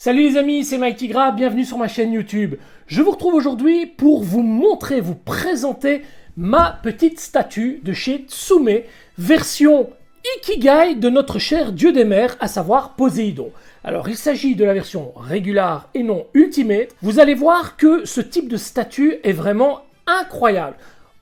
Salut les amis, c'est Mike Tigra, bienvenue sur ma chaîne YouTube. Je vous retrouve aujourd'hui pour vous montrer, vous présenter ma petite statue de chez Tsume, version Ikigai de notre cher dieu des mers, à savoir Poséidon. Alors il s'agit de la version régulière et non Ultimate. Vous allez voir que ce type de statue est vraiment incroyable.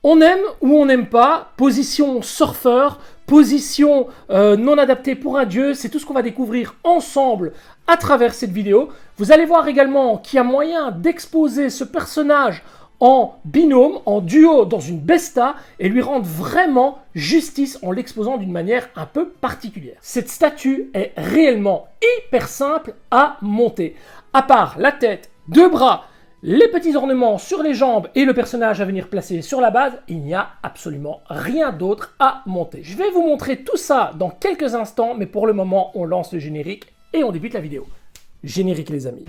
On aime ou on n'aime pas, position surfeur, position non adaptée pour un dieu, c'est tout ce qu'on va découvrir ensemble à travers cette vidéo. Vous allez voir également qu'il y a moyen d'exposer ce personnage en binôme, en duo dans une besta et lui rendre vraiment justice en l'exposant d'une manière un peu particulière. Cette statue est réellement hyper simple à monter. À part la tête, deux bras, les petits ornements sur les jambes et le personnage à venir placer sur la base, il n'y a absolument rien d'autre à monter. Je vais vous montrer tout ça dans quelques instants, mais pour le moment, on lance le générique et on débute la vidéo. Générique les amis.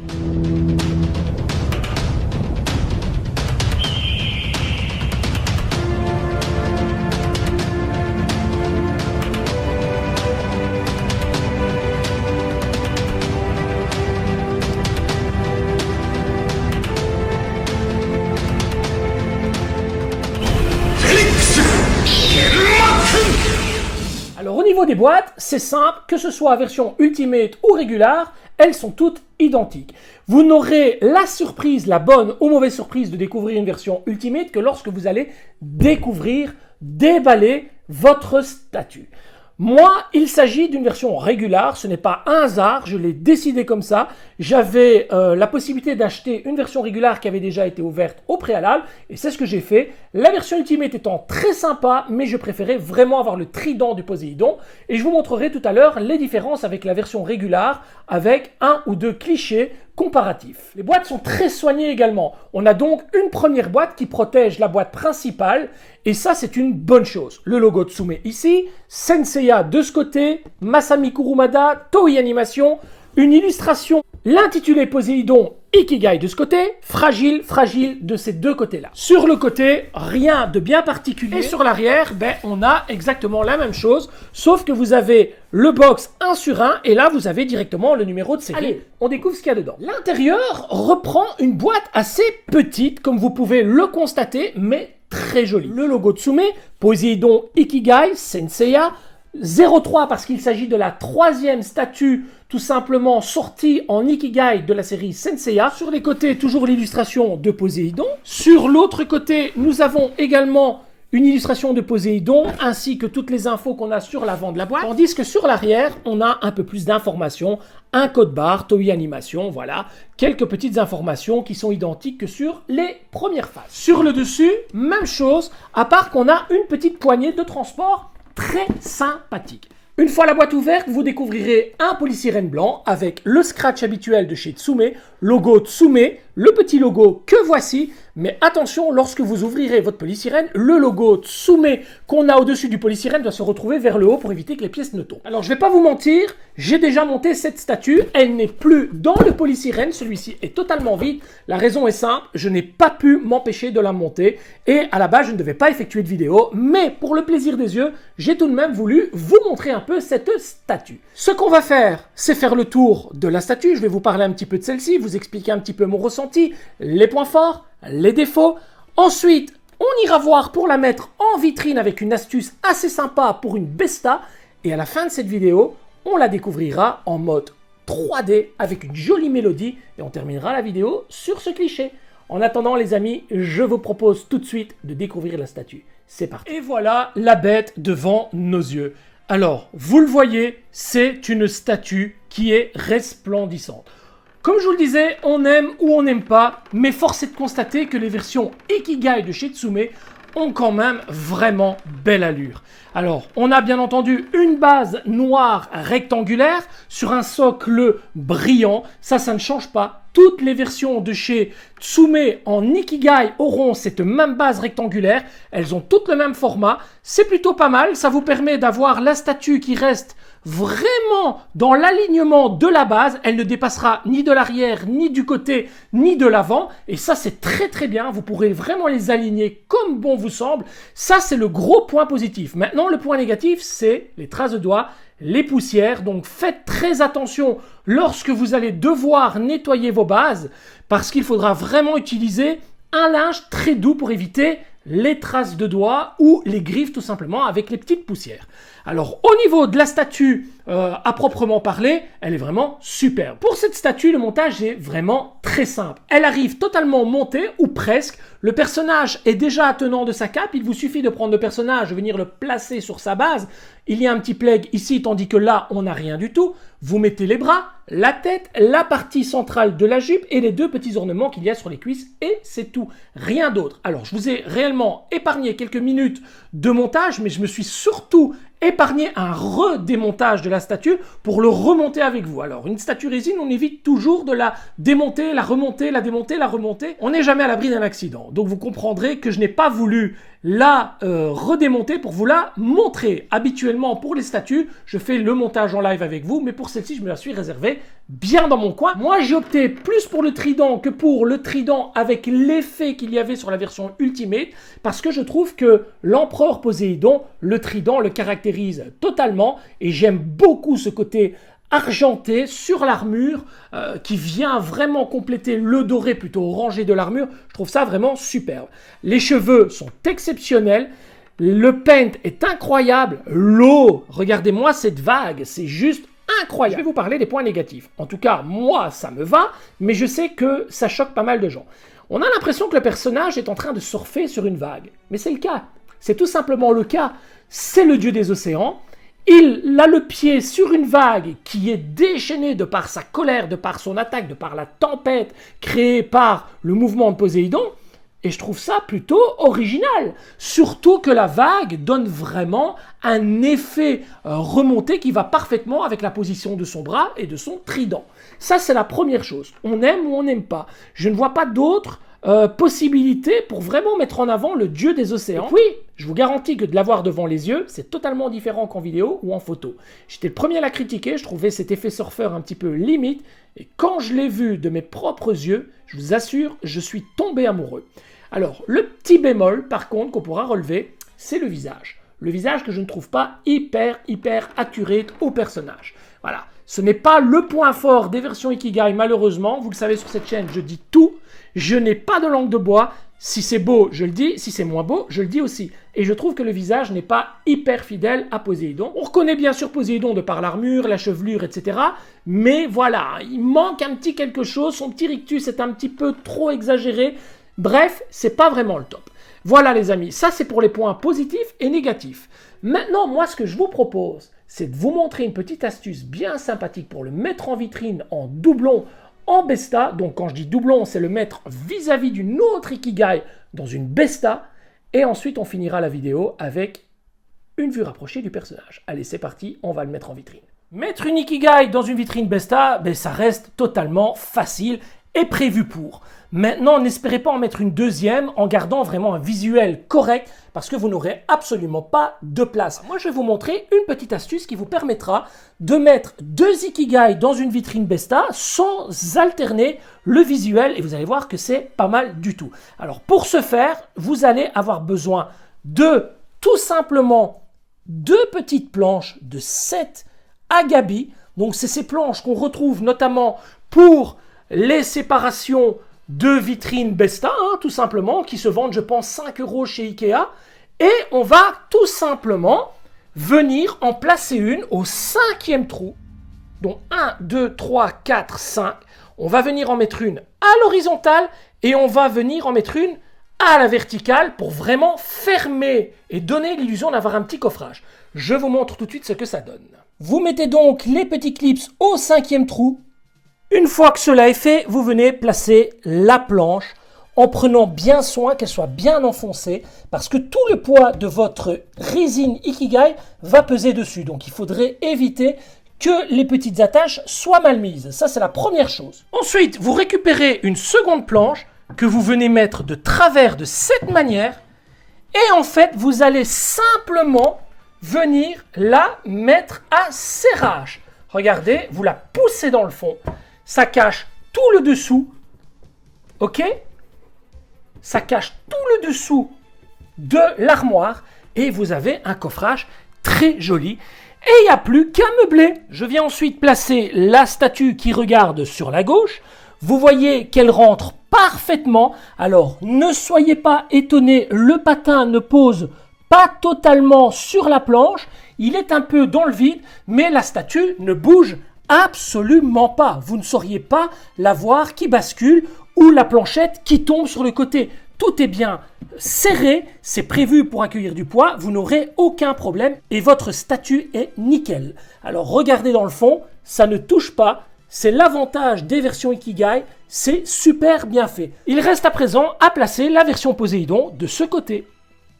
Alors au niveau des boîtes, c'est simple, que ce soit version Ultimate ou régulière, elles sont toutes identiques. Vous n'aurez la surprise, la bonne ou mauvaise surprise de découvrir une version Ultimate que lorsque vous allez découvrir, déballer votre statue. Moi, il s'agit d'une version régulière, ce n'est pas un hasard, je l'ai décidé comme ça. J'avais la possibilité d'acheter une version régulière qui avait déjà été ouverte au préalable, et c'est ce que j'ai fait. La version Ultimate étant très sympa, mais je préférais vraiment avoir le trident du Poséidon, et je vous montrerai tout à l'heure les différences avec la version régulière, avec un ou deux clichés comparatifs. Les boîtes sont très soignées également. On a donc une première boîte qui protège la boîte principale, et ça c'est une bonne chose. Le logo Tsume ici, Senseiya de ce côté, Masami Kurumada, Toei Animation, une illustration, l'intitulé Poséidon Ikigai de ce côté, fragile de ces deux côtés-là. Sur le côté, rien de bien particulier. Et sur l'arrière, on a exactement la même chose, sauf que vous avez le box 1 sur 1, et là, vous avez directement le numéro de série. Allez, on découvre ce qu'il y a dedans. L'intérieur reprend une boîte assez petite, comme vous pouvez le constater, mais très jolie. Le logo Tsume, Poséidon Ikigai, Senseiya, 03 parce qu'il s'agit de la troisième statue tout simplement sortie en Ikigai de la série Senseiya. Sur les côtés, toujours l'illustration de Poséidon. Sur l'autre côté, nous avons également une illustration de Poséidon ainsi que toutes les infos qu'on a sur l'avant de la boîte. Tandis que sur l'arrière, on a un peu plus d'informations, un code barre, Toei Animation, voilà, quelques petites informations qui sont identiques que sur les premières phases. Sur le dessus, même chose, à part qu'on a une petite poignée de transport très sympathique. Une fois la boîte ouverte, vous découvrirez un polysirène blanc avec le scratch habituel de chez Tsume, logo Tsume, le petit logo que voici, mais attention, lorsque vous ouvrirez votre polysirène, le logo Tsume qu'on a au-dessus du polysirène doit se retrouver vers le haut pour éviter que les pièces ne tombent. Alors je vais pas vous mentir, j'ai déjà monté cette statue, elle n'est plus dans le polysirène, celui-ci est totalement vide. La raison est simple, je n'ai pas pu m'empêcher de la monter et à la base je ne devais pas effectuer de vidéo, mais pour le plaisir des yeux, j'ai tout de même voulu vous montrer un peu cette statue. Ce qu'on va faire, c'est faire le tour de la statue, je vais vous parler un petit peu de celle-ci, vous expliquer un petit peu mon ressenti, les points forts, les défauts. Ensuite, on ira voir pour la mettre en vitrine avec une astuce assez sympa pour une besta. Et à la fin de cette vidéo, on la découvrira en mode 3D avec une jolie mélodie. Et on terminera la vidéo sur ce cliché. En attendant les amis, je vous propose tout de suite de découvrir la statue. C'est parti. Et voilà la bête devant nos yeux. Alors, vous le voyez, c'est une statue qui est resplendissante. Comme je vous le disais, on aime ou on n'aime pas, mais force est de constater que les versions Ikigai de chez Tsume ont quand même vraiment belle allure. Alors, on a bien entendu une base noire rectangulaire sur un socle brillant. Ça ne change pas. Toutes les versions de chez Tsume en Ikigai auront cette même base rectangulaire. Elles ont toutes le même format. C'est plutôt pas mal. Ça vous permet d'avoir la statue qui reste vraiment dans l'alignement de la base. Elle ne dépassera ni de l'arrière, ni du côté, ni de l'avant. Et ça, c'est très très bien. Vous pourrez vraiment les aligner comme bon vous semble. Ça, c'est le gros point positif. Maintenant, le point négatif, c'est les traces de doigts, les poussières. Donc faites très attention lorsque vous allez devoir nettoyer vos bases parce qu'il faudra vraiment utiliser un linge très doux pour éviter les traces de doigts ou les griffes tout simplement avec les petites poussières. Alors au niveau de la statue à proprement parler, elle est vraiment superbe. Pour cette statue, le montage est vraiment très simple. Elle arrive totalement montée ou presque. Le personnage est déjà attenant de sa cape. Il vous suffit de prendre le personnage, de venir le placer sur sa base. Il y a un petit plaid ici, tandis que là, on n'a rien du tout. Vous mettez les bras, la tête, la partie centrale de la jupe et les deux petits ornements qu'il y a sur les cuisses et c'est tout. Rien d'autre. Alors, je vous ai réellement épargné quelques minutes de montage, mais je me suis surtout épargné un redémontage de la statue pour le remonter avec vous. Alors, une statue résine, on évite toujours de la démonter, la remonter, la démonter, la remonter. On n'est jamais à l'abri d'un accident. Donc, vous comprendrez que je n'ai pas voulu la redémonter pour vous la montrer. Habituellement, pour les statues, je fais le montage en live avec vous, mais pour celle-ci, je me la suis réservée bien dans mon coin. Moi, j'ai opté plus pour le trident que pour le trident avec l'effet qu'il y avait sur la version Ultimate, parce que je trouve que l'empereur Poséidon, le trident, le caractérise totalement, et j'aime beaucoup ce côté argenté sur l'armure qui vient vraiment compléter le doré plutôt orangé de l'armure. Je trouve ça vraiment superbe. Les cheveux sont exceptionnels. Le paint est incroyable. L'eau, regardez-moi cette vague, c'est juste incroyable. Je vais vous parler des points négatifs. En tout cas, moi, ça me va, mais je sais que ça choque pas mal de gens. On a l'impression que le personnage est en train de surfer sur une vague. Mais c'est le cas. C'est tout simplement le cas. C'est le dieu des océans. Il a le pied sur une vague qui est déchaînée de par sa colère, de par son attaque, de par la tempête créée par le mouvement de Poséidon. Et je trouve ça plutôt original. Surtout que la vague donne vraiment un effet remonté qui va parfaitement avec la position de son bras et de son trident. Ça, c'est la première chose. On aime ou on n'aime pas. Je ne vois pas d'autres possibilités pour vraiment mettre en avant le dieu des océans. Et oui, je vous garantis que de l'avoir devant les yeux, c'est totalement différent qu'en vidéo ou en photo. J'étais le premier à la critiquer, je trouvais cet effet surfeur un petit peu limite. Et quand je l'ai vu de mes propres yeux, je vous assure, je suis tombé amoureux. Alors, le petit bémol, par contre, qu'on pourra relever, c'est le visage. Le visage que je ne trouve pas hyper accurate au personnage. Voilà, ce n'est pas le point fort des versions Ikigai, malheureusement. Vous le savez, sur cette chaîne, je dis tout. Je n'ai pas de langue de bois. Si c'est beau, je le dis. Si c'est moins beau, je le dis aussi. Et je trouve que le visage n'est pas hyper fidèle à Poséidon. On reconnaît bien sûr Poséidon de par l'armure, la chevelure, etc. Mais voilà, il manque un petit quelque chose. Son petit rictus est un petit peu trop exagéré. Bref, c'est pas vraiment le top. Voilà les amis, ça c'est pour les points positifs et négatifs. Maintenant, moi ce que je vous propose, c'est de vous montrer une petite astuce bien sympathique pour le mettre en vitrine en doublon en Besta. Donc quand je dis doublon, c'est le mettre vis-à-vis d'une autre Ikigai dans une Besta. Et ensuite, on finira la vidéo avec une vue rapprochée du personnage. Allez, c'est parti, on va le mettre en vitrine. Mettre une Ikigai dans une vitrine Besta, ben, ça reste totalement facile et prévu pour. Maintenant, n'espérez pas en mettre une deuxième en gardant vraiment un visuel correct parce que vous n'aurez absolument pas de place. Moi, je vais vous montrer une petite astuce qui vous permettra de mettre deux Ikigai dans une vitrine Besta sans alterner le visuel et vous allez voir que c'est pas mal du tout. Alors, pour ce faire, vous allez avoir besoin de tout simplement deux petites planches de 7 Agabi. Donc, c'est ces planches qu'on retrouve notamment pour les séparations de vitrines Besta, tout simplement, qui se vendent, je pense, 5 € chez Ikea. Et on va tout simplement venir en placer une au 5e trou. Donc 1, 2, 3, 4, 5. On va venir en mettre une à l'horizontale et on va venir en mettre une à la verticale pour vraiment fermer et donner l'illusion d'avoir un petit coffrage. Je vous montre tout de suite ce que ça donne. Vous mettez donc les petits clips au 5e trou. Une fois que cela est fait, vous venez placer la planche en prenant bien soin qu'elle soit bien enfoncée parce que tout le poids de votre résine Ikigai va peser dessus. Donc il faudrait éviter que les petites attaches soient mal mises. Ça, c'est la première chose. Ensuite, vous récupérez une seconde planche que vous venez mettre de travers de cette manière et en fait, vous allez simplement venir la mettre à serrage. Regardez, vous la poussez dans le fond. Ça cache tout le dessous, ok? Ça cache tout le dessous de l'armoire et vous avez un coffrage très joli. Et il n'y a plus qu'à meubler. Je viens ensuite placer la statue qui regarde sur la gauche. Vous voyez qu'elle rentre parfaitement. Alors, ne soyez pas étonnés, le patin ne pose pas totalement sur la planche. Il est un peu dans le vide, mais la statue ne bouge absolument pas. Vous ne sauriez pas la voir qui bascule ou la planchette qui tombe sur le côté. Tout est bien serré, c'est prévu pour accueillir du poids, vous n'aurez aucun problème et votre statue est nickel. Alors regardez dans le fond, ça ne touche pas, c'est l'avantage des versions Ikigai, c'est super bien fait. Il reste à présent à placer la version Poséidon de ce côté.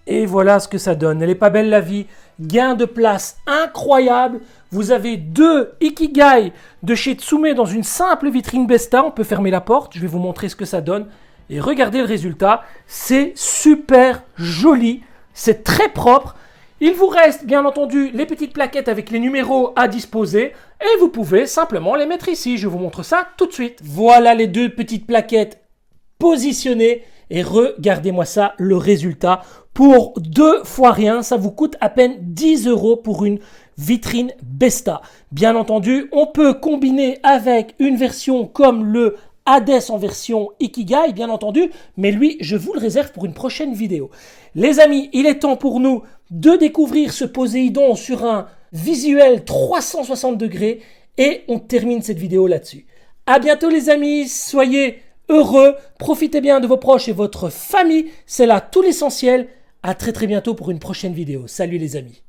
Et voilà ce que ça donne, elle est pas belle la vie, gain de place incroyable. Vous avez 2 Ikigai de chez Tsume dans une simple vitrine Besta, on peut fermer la porte, je vais vous montrer ce que ça donne. Et regardez le résultat, c'est super joli, c'est très propre. Il vous reste bien entendu les petites plaquettes avec les numéros à disposer et vous pouvez simplement les mettre ici. Je vous montre ça tout de suite. Voilà les 2 petites plaquettes positionnées et regardez-moi ça, le résultat. Pour 2 fois rien, ça vous coûte à peine 10 € pour une vitrine Besta. Bien entendu, on peut combiner avec une version comme le Hades en version Ikigai, bien entendu, mais lui, je vous le réserve pour une prochaine vidéo. Les amis, il est temps pour nous de découvrir ce Poséidon sur un visuel 360 degrés et on termine cette vidéo là-dessus. À bientôt les amis, soyez heureux, profitez bien de vos proches et votre famille, c'est là tout l'essentiel. À très bientôt pour une prochaine vidéo. Salut les amis.